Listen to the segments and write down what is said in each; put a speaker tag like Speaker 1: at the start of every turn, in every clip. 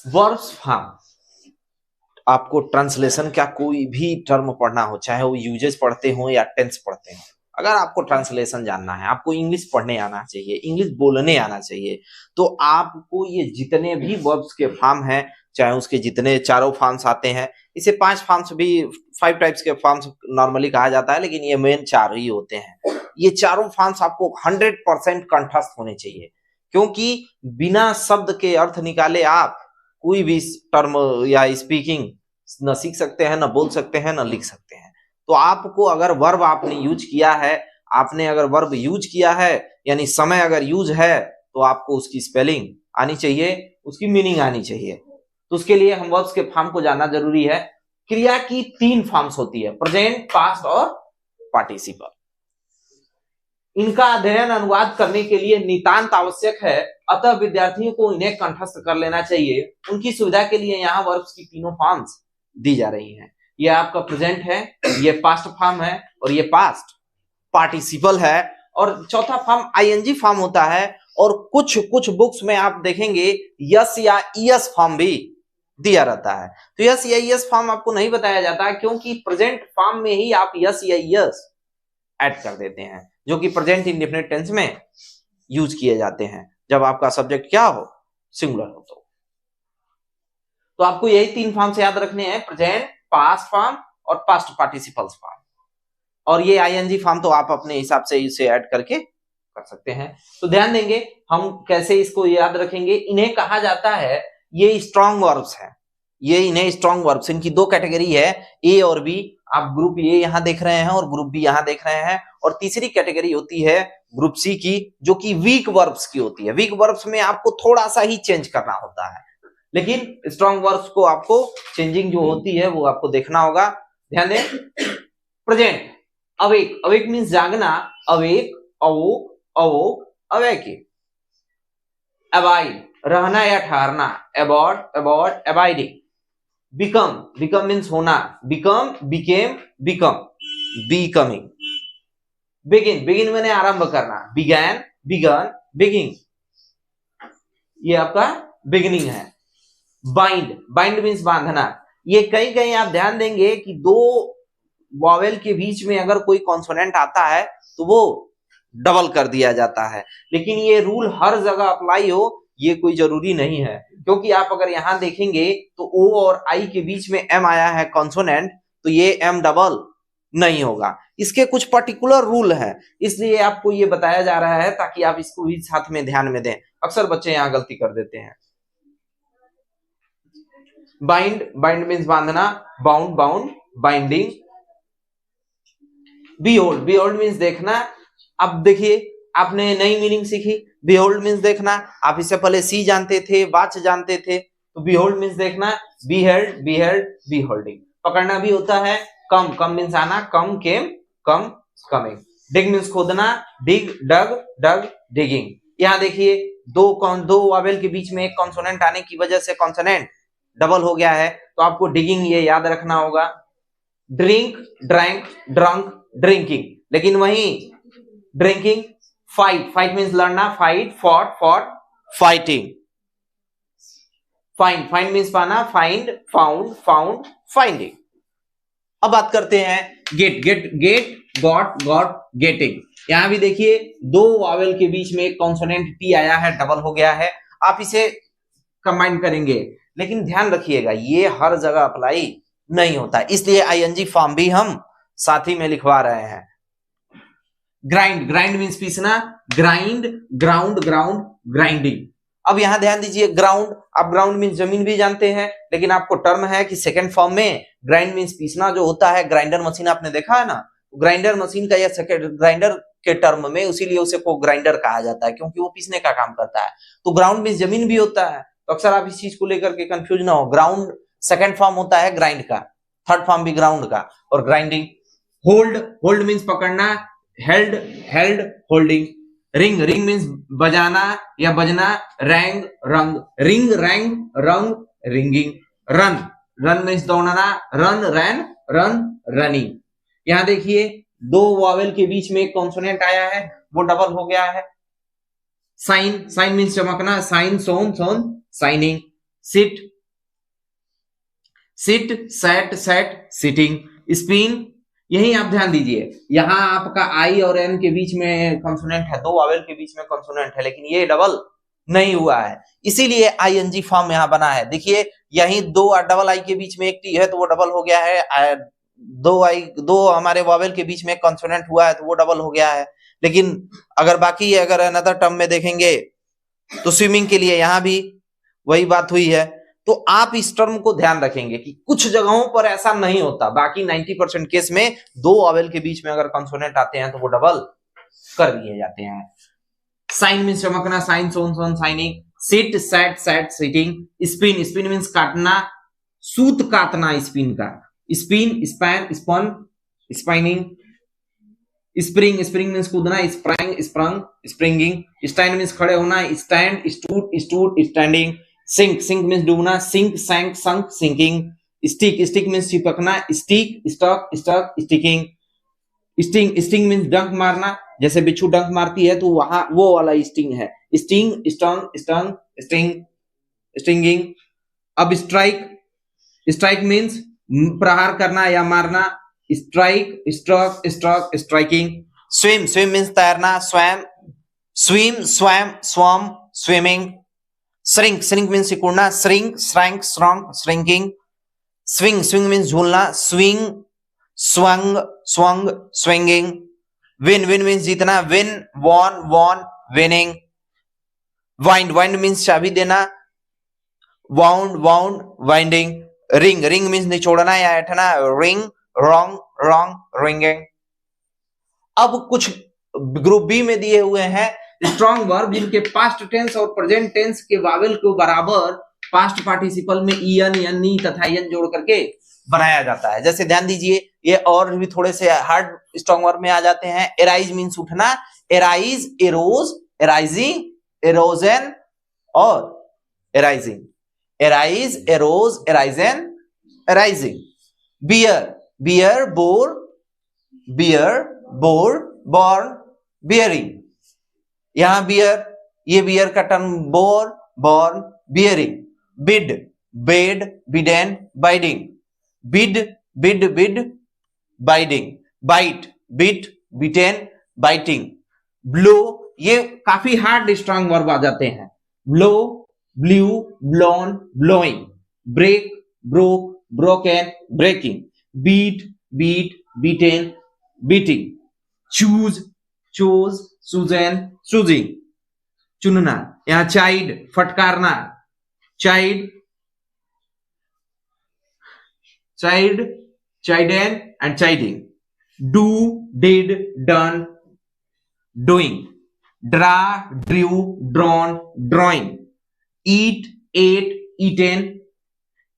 Speaker 1: Verbs form, आपको translation का कोई भी टर्म पढ़ना हो, चाहे वो यूजेस पढ़ते हो या टेंस पढ़ते हो, अगर आपको ट्रांसलेशन जानना है, आपको इंग्लिश पढ़ने आना चाहिए, इंग्लिश बोलने आना चाहिए, तो आपको ये जितने भी वर्ब्स के फॉर्म हैं, चाहे उसके जितने चारों फॉर्म्स आते हैं, इसे 5 फॉर्म्स भी 5 टाइप्स के फॉर्म्स नॉर्मली कहा जाता है, लेकिन ये मेन 4 ही होते हैं। ये चारों फॉर्म्स आपको 100% कंठस्थ होने चाहिए, क्योंकि बिना शब्द के अर्थ निकाले आप कोई भी टर्म या स्पीकिंग न सीख सकते हैं, न बोल सकते हैं, न लिख सकते हैं। तो आपको अगर वर्ब आपने यूज किया है, आपने अगर वर्ब यूज किया है, यानी समय अगर यूज है, तो आपको उसकी स्पेलिंग आनी चाहिए, उसकी मीनिंग आनी चाहिए। तो उसके लिए हम वर्ब्स के फॉर्म को जानना जरूरी है। क्रिया की 3 फॉर्म्स होती है, प्रेजेंट, पास्ट और पार्टिसिपल। इनका अध्ययन अनुवाद करने के लिए नितांत आवश्यक है, अतः विद्यार्थियों को इन्हें कंठस्थ कर लेना चाहिए। उनकी सुविधा के लिए यहाँ वर्ब्स की तीनों फॉर्म्स दी जा रही हैं। ये आपका प्रेजेंट है, ये पास्ट फॉर्म है, और ये पास्ट पार्टिसिपल है, और चौथा फॉर्म आईएनजी फॉर्म होता है। और कुछ कुछ बुक्स में आप देखेंगे यस या ईएस फॉर्म भी दिया रहता है। तो यस या ईएस फॉर्म आपको नहीं बताया जाता, क्योंकि प्रेजेंट फॉर्म में ही आप यस या ईएस ऐड कर देते हैं, जो कि प्रेजेंट इंडेफिनिट टेंस में यूज किए जाते हैं, जब आपका सब्जेक्ट क्या हो, सिंगुलर हो। तो आपको यही 3 फॉर्म्स याद रखने हैं, प्रेजेंट, पास्ट फॉर्म और पास्ट पार्टिसिपल्स फॉर्म। और ये आईएनजी फॉर्म तो आप अपने हिसाब से इसे ऐड करके कर सकते हैं। तो ध्यान देंगे हम कैसे इसको याद रखेंगे। इन्हें कहा जाता है, ये स्ट्रॉन्ग वर्ब्स है, ये इन्हें स्ट्रॉन्ग वर्ब्स, इनकी 2 कैटेगरी है, ए और बी। आप ग्रुप ए यहां देख रहे हैं और ग्रुप बी यहां देख रहे हैं। और तीसरी कैटेगरी होती है ग्रुप सी की, जो कि वीक वर्ब्स की होती है। वीक वर्ब्स में आपको थोड़ा सा ही चेंज करना होता है, लेकिन स्ट्रॉन्ग वर्ब्स को आपको चेंजिंग जो होती है वो आपको देखना होगा। ध्यान दें, प्रेजेंट अवेक, अवेक मीन्स जागना, अवेक, अवोक, अवोक, अवेके। अबाइड रहना या ठहरना, अबॉर्ड, अबॉर्ड, अबाइडिंग। बिकम, बिकम मीन्स होना, become, became, become, becoming. Begin, begin मैंने आरंभ करना, बिगैन, बिगन, बिगिंग, ये आपका बिगिनिंग है। बाइंड, बाइंड मीन्स बांधना। ये कहीं कहीं आप ध्यान देंगे कि 2 वॉवेल के बीच में अगर कोई कॉन्सोनेंट आता है तो वो डबल कर दिया जाता है, लेकिन ये रूल हर जगह अप्लाई हो ये कोई जरूरी नहीं है, क्योंकि आप अगर यहां देखेंगे तो ओ और आई के बीच में एम आया है कॉन्सोनेंट, तो ये एम डबल नहीं होगा। इसके कुछ पर्टिकुलर रूल है, इसलिए आपको ये बताया जा रहा है ताकि आप इसको भी साथ में ध्यान में दें। अक्सर बच्चे यहां गलती कर देते हैं। बाइंड, बाइंड मीन्स बांधना, bound, bound, binding. Behold, behold means देखना। अब देखिए आपने नई मीनिंग सीखी, बीहोल्ड मीन्स देखना। आप इससे पहले सी जानते थे, वाच जानते थे, तो बीहोल्ड मीन्स देखना। बीहेल्ड, बीहेल्ड, बीहोल्डिंग। पकड़ना भी होता है, कम, कम मीन्स आना, कम, केम, कम, कमिंग। डिग मीन्स खोदना, डिग, डग, डग, डिगिंग। यहां देखिए दो वावेल के बीच में एक कॉन्सोनेंट आने की वजह से कॉन्सोनेंट डबल हो गया है, तो आपको डिगिंग ये याद रखना होगा। Drink, drank, drunk, drinking. लेकिन वहीं ड्रिंकिंग, फाइट, फाइट मीन्स लड़ना, fight, fought, fought, fighting. Find, find means पाना, फाइंड, फाउंड, फाउंड, फाइंडिंग। अब बात करते हैं get, get, get, got, got, getting. यहां भी देखिए 2 वावेल के बीच में एक कॉन्सोनेंट टी आया है, डबल हो गया है, आप इसे कंबाइन करेंगे, लेकिन ध्यान रखिएगा ये हर जगह अप्लाई नहीं होता, इसलिए आईएनजी फॉर्म भी हम साथ ही में लिखवा रहे हैं। ग्राइंड, ग्राइंड मीन्स पीसना, ग्राइंड, ग्राउंड, ग्राउंड, ग्राइंडिंग। अब यहां ध्यान दीजिए, ग्राउंड, आप ग्राउंड मीन्स जमीन भी जानते हैं, लेकिन आपको टर्म है कि सेकंड फॉर्म में ग्राइंड मीन्स पीसना जो होता है, ग्राइंडर मशीन आपने देखा है ना, ग्राइंडर मशीन का या सेकंड ग्राइंडर के टर्म में उसीलिए उसे को ग्राइंडर कहा जाता है, क्योंकि वो पीसने का काम करता है। तो ग्राउंड मीन्स जमीन भी होता है, तो अक्सर आप इस चीज को लेकर के कंफ्यूज ना हो। ग्राउंड सेकंड फॉर्म होता है ग्राइंड का, थर्ड फॉर्म भी ग्राउंड का, और ग्राइंडिंग। होल्ड, होल्ड मीन्स पकड़ना, held, held, holding. Ring, wring means बजाना या बजना, रैंग, रंग, रिंग, रैंग, रंग, रिंगिंग। रन, रन मीन्स दौड़ना, रन, रैन, रन, रनिंग। यहां देखिए 2 वॉवेल के बीच में एक कॉन्सोनेंट आया है, वो डबल हो गया है। साइन, साइन मीन्स चमकना, shine, shone, shone, shining. Sit, sit, sat, sat, sitting, spin. यही आप ध्यान दीजिए, यहां आपका आई और एन के बीच में कॉन्सोनेंट है, दो वावेल के बीच में कॉन्सोनेंट है, लेकिन ये डबल नहीं हुआ है, इसीलिए आईएनजी फॉर्म यहां बना है। देखिए यही दो डबल आई के बीच में एक टी है तो वो डबल हो गया है, दो हमारे वावेल के बीच में कॉन्सोनेंट हुआ है तो वो डबल हो गया है। लेकिन अगर बाकी अगर अनदर टर्म में देखेंगे तो स्विमिंग के लिए यहां भी वही बात हुई है। तो आप इस टर्म को ध्यान रखेंगे कि कुछ जगहों पर ऐसा नहीं होता, बाकी 90% केस में दो वावेल के बीच में अगर कॉन्सोनेंट आते हैं तो वो डबल कर दिए जाते हैं। साइन मीन्स चमकना, shine, shone, shone, shining. Sit, sat, sat, sitting. Spin, spin means काटना, सूत काटना स्पिन का। Spin, span, spun, spinning. Spring, spring means कूदना, sprang, sprung, springing. Stand means खड़े होना, stand, stood, stood, standing. Sink, sink means डूबना, sink, sank, sunk, sinking. Stick, stick means चिपकना, stick, stuck, stuck, sticking. Sting, sting means डंक मारना, जैसे बिच्छू डंक मारती है तो वहां वो वाला स्टिंग है। Sting, stung, stung, sting, stinging. अब स्ट्राइक, स्ट्राइक मीन्स प्रहार करना या मारना, strike, struck, struck, striking. Swim, swim means तैरना, swam, swim, swam, swum, swimming. Shrink, shrink means सिकुड़ना, shrink, shrank, shrunk, shrinking. Swing, swing means झूलना, swing, swung, swung, swinging. Win, win means जीतना, win, won, won, winning. Wind, wind means चाबी देना, wound, wound, winding. Wring, wring means निचोड़ना या ऐंठना, wring, wrong, wrong, ringing. अब कुछ group B में दिए हुए हैं स्ट्रॉन्ग वर्ब जिनके पास्ट टेंस और प्रेजेंट टेंस के वावेल को बराबर पास्ट पार्टिसिपल में ईएन, एन तथा एन जोड़ करके बनाया जाता है। जैसे ध्यान दीजिए, ये और भी थोड़े से हार्ड स्ट्रॉन्ग वर्ब में आ जाते हैं। एराइज मीन्स उठना, एराइज, एरोज, एराइजिंग, एरोजन और arising. Arise, arose, arisen, arising. Bear, bear, bore, bear, bore, borne, bearing. यहां बियर, ये बियर का term bore, borne, bearing. Bid, bade, bidden, bidding. Bid, bid, bid, bidding. Bite, bit, bitten, biting. Blow, ये काफी hard strong verb आ जाते हैं। Blow, blew, blown, blowing. Break, broke, broken, breaking. Beat, beat, beaten, beating. Choose, chose, chosen, choosing, चुनना। यहां chide, फटकारना, chide, chide, chidden and chiding. Do, did, done, doing. Draw, drew, drawn, drawing. Eat, ate, eaten,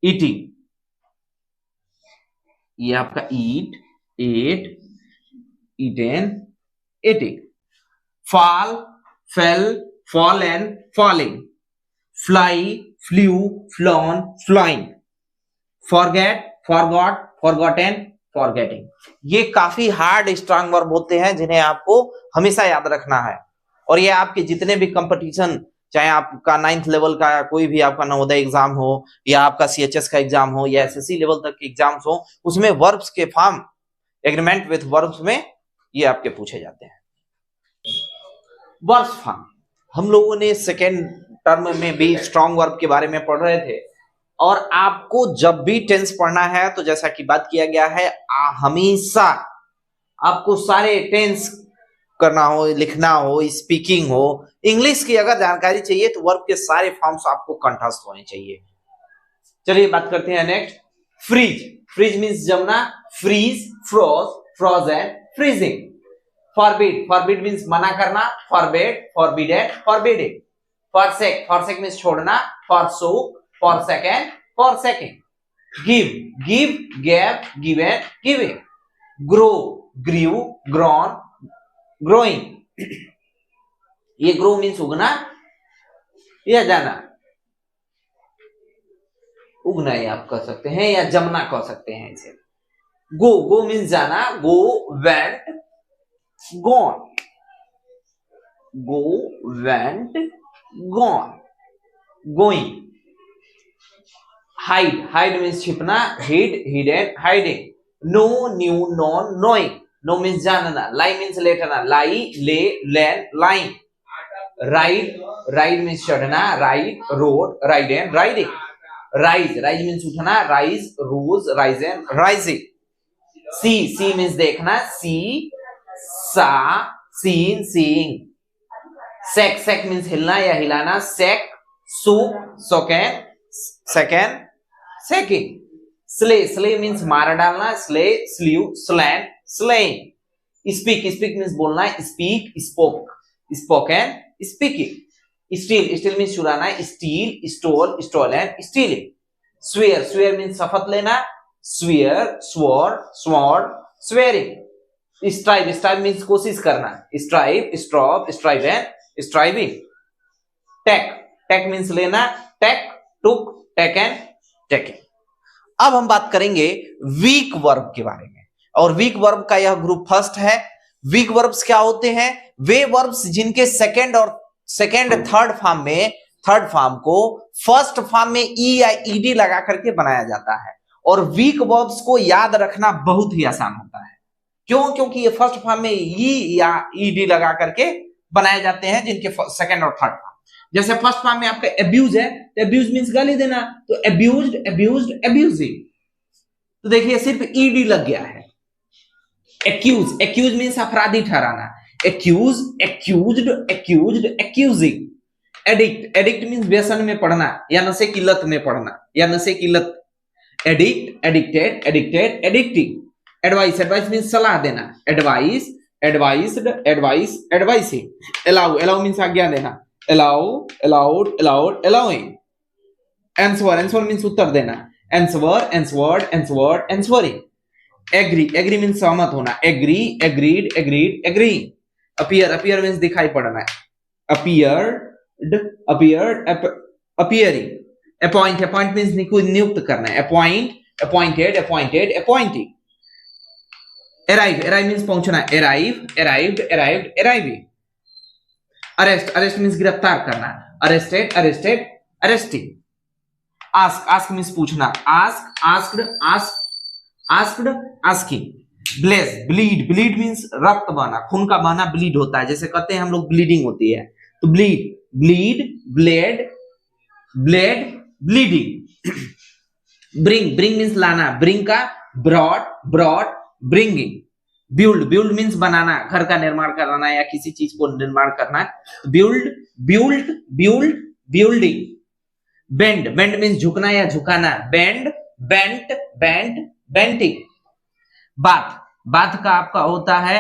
Speaker 1: eating. ये आपका eat, ate, eaten, eating. Fall, fell, fallen, falling. Fly, flew, flown, flying. Forget, forgot, forgotten, forgetting. ये काफी hard strong verb होते हैं जिन्हें आपको हमेशा याद रखना है। और ये आपके जितने भी कंपटीशन, चाहे आपका 9th लेवल का कोई भी आपका नवोदय एग्जाम हो या आपका सीएचएस का एग्जाम हो या एसएससी लेवल तक के एग्जाम्स हो, उसमें वर्ब्स के फॉर्म, एग्रीमेंट विथ वर्ब्स में ये आपके पूछे जाते हैं। वर्ब्स फॉर्म हम लोगों ने सेकेंड टर्म में भी स्ट्रॉन्ग वर्ब के बारे में पढ़ रहे थे। और आपको जब भी टेंस पढ़ना है तो जैसा कि बात किया गया है, हमेशा आपको सारे टेंस करना हो, लिखना हो, स्पीकिंग हो, इंग्लिश की अगर जानकारी चाहिए तो वर्ब के सारे फॉर्म्स आपको कंठस्थ होने चाहिए। चलिए बात करते हैं नेक्स्ट। फ्रीज, फ्रीज मीन्स जमना, freeze, froze, frozen, freezing. Forbid, forbid means मना करना, forbid, forbidden, forbidding. Forsake, forsake means छोड़ना, forsook, forsaken, forsaking. Give, give, gave, given, giving. Grow, grew, grown, growing. ये ग्रो मीन्स उगना या जाना, उगना ये आप कह सकते हैं या जमना कह सकते हैं इसे। गो, गो मीन्स जाना, go, went, gone. Go, went, gone, going. Hide, hide means छिपना, hid, hidden, hiding. Know, knew, known, knowing. Know means जानना, लाई मीन्स लेटना, lie, lay, lain, lying. Ride, ride means चढ़ना, ride, rode, ridden and riding. Rise, rise means उठना, rise, rose, risen and rising. See, see means देखना, see, saw, seen, seeing. Shake, shake means हिलना या हिलाना, shake, shook, shaken, shaken, shaking. Slay, slay means मार डालना, slay, slew, slain, slaying. Speak, speak means बोलना, speak, spoke, spoken, speaking. Steal, steal means चुराना, steal, stole, stolen, stealing. Swear, swear means शपथ लेना, swear, swore, sworn, swearing. Strive, strive means कोशिश करना, strive, strove, striven and striving. Take, take means लेना, take, took, taken, taking. अब हम बात करेंगे वीक वर्ब के बारे में, और वीक वर्ब का यह ग्रुप फर्स्ट है। वीक वर्ब्स क्या होते हैं? वे वर्ब्स जिनके सेकंड और थर्ड फॉर्म में, थर्ड फॉर्म को फर्स्ट फॉर्म में ई या ईडी लगा करके बनाया जाता है। और वीक वर्ब्स को याद रखना बहुत ही आसान होता है। क्यों? क्योंकि ये फर्स्ट फॉर्म में ई या ईडी लगा करके बनाए जाते हैं, जिनके सेकंड और थर्ड फॉर्म। जैसे फर्स्ट फॉर्म में आपका एब्यूज है, तो एब्यूज मींस गाली देना, तो एब्यूज्ड, एब्यूज्ड, एब्यूजिंग। तो देखिए सिर्फ ईडी लग गया है। एक्यूज, एक्यूज मींस अपराधी ठहराना, accuse, accused, accused, accusing. Addict, addict means व्यसन में पड़ना या नशे की लत में पड़ना या नशे की लत। Addict, addicted, addicted, addicting. Advise, advise means सलाह देना, advise, advised, advise, advising. Allow, allow means आज्ञा देना, allow, allowed, allowed, allowing. Answer, answer means उत्तर देना, answer, answered, answered, answering. Agree, agree means सहमत होना, agree, agreed, agreed, agreeing. Appear, appear means दिखाई पड़ना, appeared, appeared, appearing. Appoint, appoint means नियुक्त करना, appoint, appointed, appointed, appointing. Arrive, arrive means पहुंचना, arrive, arrived, arrived, arriving. Arrest, arrest means गिरफ्तार करना, arrested, arrested, arresting. Ask, ask means पूछना, ask, asked, ask, asked, asking. Bled, bleed, bleed means रक्त बहना, खून का बहना ब्लीड होता है। जैसे कहते हैं हम लोग ब्लीडिंग होती है, तो bleed, bleed, bled, bled, bleeding. Bring, bring means लाना, ब्रिंग का brought, brought, bringing. Build, build means बनाना, घर का निर्माण कराना या किसी चीज को निर्माण करना, build, build, build, building. Bend, bend means झुकना या झुकाना, bend, bent, bent, bending. Bathe, bathe का आपका होता है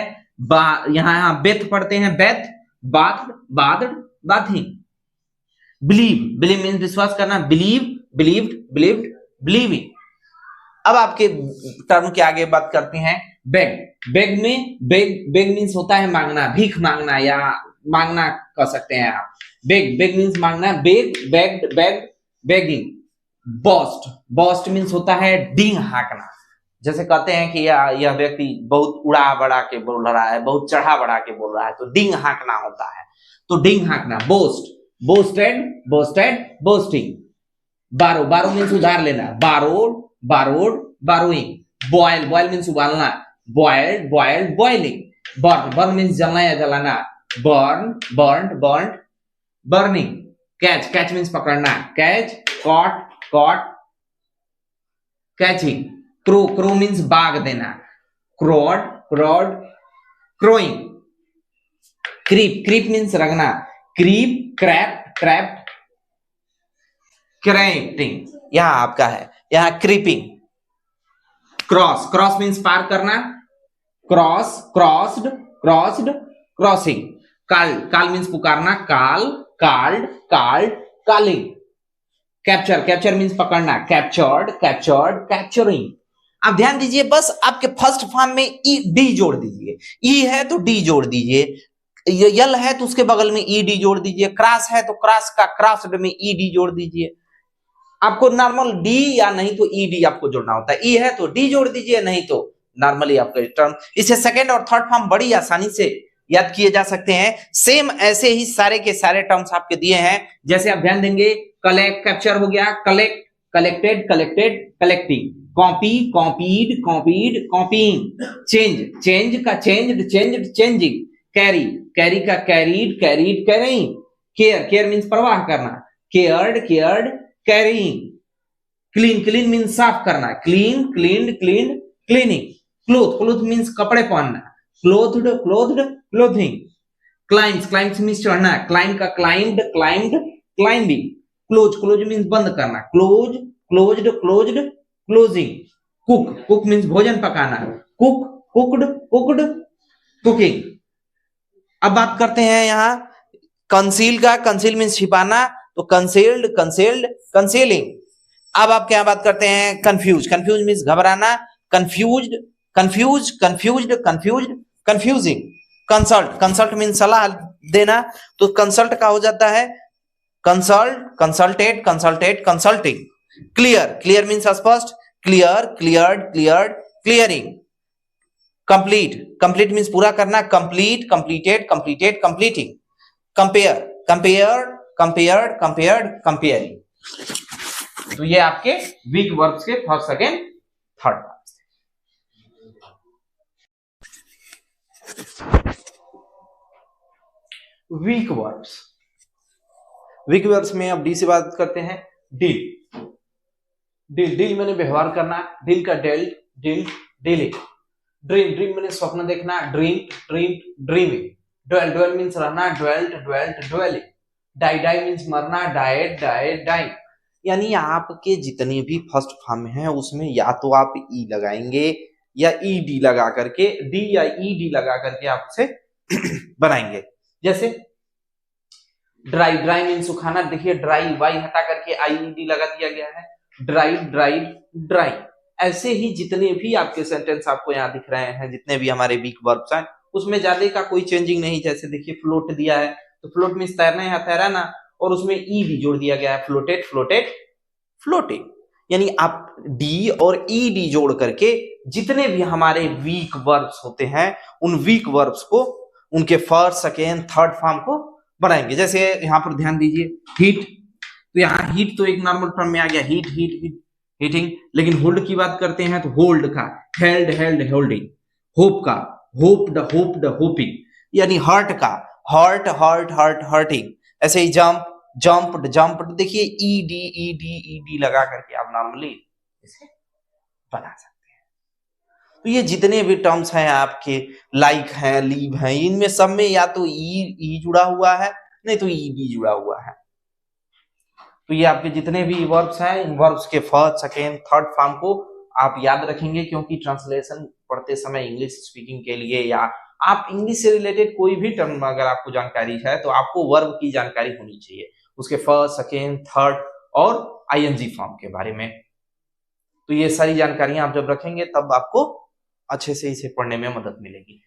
Speaker 1: यहां बेथ पढ़ते हैं, bathe, bathe, bathed, bathing. Believe, believe means विश्वास करना, बिलीव, बिलीव्ड, बिलीव्ड, बिलीविंग। अब आपके टर्म के आगे बात करते हैं बेग, बेग में, बेग, बेग मींस होता है मांगना, भीख मांगना या मांगना कह सकते हैं आप। बेग, बेग मींस मांगना, beg, begged, beg, begging. Boast, boast means होता है डींग हाँकना। जैसे कहते हैं कि यह व्यक्ति बहुत उड़ा बढ़ा के बोल रहा है, बहुत चढ़ा बढ़ा के बोल रहा है, तो डींग हाँकना होता है, तो डींग हाँकना। Boast, boasted, boasted, boasting. Borrow, borrow means उधार लेना, borrowed, borrowed, borrowing. Boil, boil means उबालना, boiled, boiled, boiling. Burn, burn means जलना या जलाना, burn, burned, burned, burning. Catch, catch means पकड़ना, catch, caught, caught, catching. Crow, crow means बाग देना, crowed, crowed, crowing. Creep, creep means रंगना, creep, crept, crept, क्रैप्टिंग। यहां आपका है, यहां क्रीपिंग। क्रॉस, क्रॉस मींस पार करना, क्रॉस, क्रॉस्ड, क्रॉस्ड, क्रॉसिंग। काल, काल मींस पुकारना, call, called, called, calling. Capture, capture means पकड़ना, कैप्चर्ड, कैप्चर्ड, कैप्चरिंग। आप ध्यान दीजिए, बस आपके फर्स्ट फॉर्म में ई डी जोड़ दीजिए, ई है तो डी जोड़ दीजिए, यल है तो उसके बगल में ई डी जोड़ दीजिए, क्रॉस है तो क्रॉस का क्रॉस्ड में ई डी जोड़ दीजिए। आपको नॉर्मल डी या नहीं तो ई डी आपको जोड़ना होता है, ई है तो डी जोड़ दीजिए, नहीं तो नॉर्मली आपका टर्म। इसे सेकंड और थर्ड फॉर्म बड़ी आसानी से याद किए जा सकते हैं। सेम ऐसे ही सारे के सारे टर्म्स आपके दिए हैं। जैसे आप ध्यान देंगे, कलेक्ट, कैप्चर हो गया, collect, collected collected collecting, copy copied copied copying, change change का changed changed changing, carry carry का carried carried carrying, care care means परवाह करना, cared cared caring, clean clean means साफ करना, clean cleaned cleaned cleaning, clothe clothe means कपड़े पहनना, clothed clothed clothing, climbs climbs means चढ़ना, climb का climbed climbed climbing, close close means बंद करना, close closed closed closing, cook cook means भोजन पकाना, कुक कुक्ड कुक्ड कुकिंग। अब बात करते हैं यहाँ कंसील का, कंसील मीन्स छिपाना, तो कंसील्ड कंसील्ड कंसीलिंग। अब आप क्या बात करते हैं कंफ्यूज, कंफ्यूज मीन्स घबराना, confused confuse confused confused confusing, consult consult means सलाह देना, तो कंसल्ट का हो जाता है consult consulted consulted consulting, clear clear means स्पष्ट, clear cleared cleared clearing, complete complete means पूरा करना, complete completed completed completing, compare compared compared compared comparing. तो ये आपके वीक वर्ब्स के first second third. Weak verbs, weak verbs में अब D से बात करते हैं डील, डील डील मैंने व्यवहार करना, डील का dealt deal dealing, dream dream मैंने स्वप्न देखना, dream dream dreaming, dwell dwell means रहना, dwelt dwelt dwelling, die die means मरना, डाइट डाइट डाइंग। यानी आपके जितने भी फर्स्ट फॉर्म हैं उसमें या तो आप ई लगाएंगे या ई डी लगा करके, डी या ई डी लगा करके आप उसे बनाएंगे। जैसे ड्राई ड्राई मीन सुखाना, देखिए ड्राई वाई हटा करके आई डी लगा दिया गया है, ड्राई ड्राई ड्राई। ऐसे ही जितने भी आपके सेंटेंस आपको यहाँ दिख रहे हैं, जितने भी हमारे वीक वर्ब्स हैं, उसमें ज्यादा का कोई चेंजिंग नहीं। जैसे देखिए फ्लोट दिया है, तो फ्लोट मीन्स तैरना है, तैराना, और उसमें ई भी जोड़ दिया गया है, फ्लोटेड फ्लोटेड फ्लोटिंग। यानी आप डी और ई डी जोड़ करके जितने भी हमारे वीक वर्ब्स होते हैं उन वीक वर्ब्स को उनके फर्स्ट सेकेंड थर्ड फॉर्म को बनाएंगे। जैसे यहाँ पर ध्यान दीजिए हीट, तो यहाँ हीट तो एक नॉर्मल फॉर्म में आ गया, हीट हीट हीट हीटिंग। लेकिन होल्ड की बात करते हैं तो होल्ड का हेल्ड हेल्ड होल्डिंग, होप का होप्ड होप्ड होपिंग, यानी हर्ट का हर्ट हर्ट हर्ट हर्टिंग। ऐसे ही जंप जंप्ड जंप्ड, देखिए ई डी लगा करके आप नॉर्मली इसे बना सकते हैं। तो ये जितने भी टर्म्स हैं आपके, लाइक हैं लीव हैं, इनमें सब में या तो ई जुड़ा हुआ है, नहीं तो ई डी जुड़ा हुआ है। तो ये आपके जितने भी वर्ब्स हैं, इन वर्ब्स के फर्स्ट सेकेंड थर्ड फॉर्म को आप याद रखेंगे, क्योंकि ट्रांसलेशन पढ़ते समय इंग्लिश स्पीकिंग के लिए या आप इंग्लिश से रिलेटेड कोई भी टर्म अगर आपको जानकारी है तो आपको वर्ब की जानकारी होनी चाहिए, उसके फर्स्ट सेकेंड थर्ड और आईएनजी फॉर्म के बारे में। तो ये सारी जानकारियां आप जब रखेंगे तब आपको अच्छे से इसे पढ़ने में मदद मिलेगी।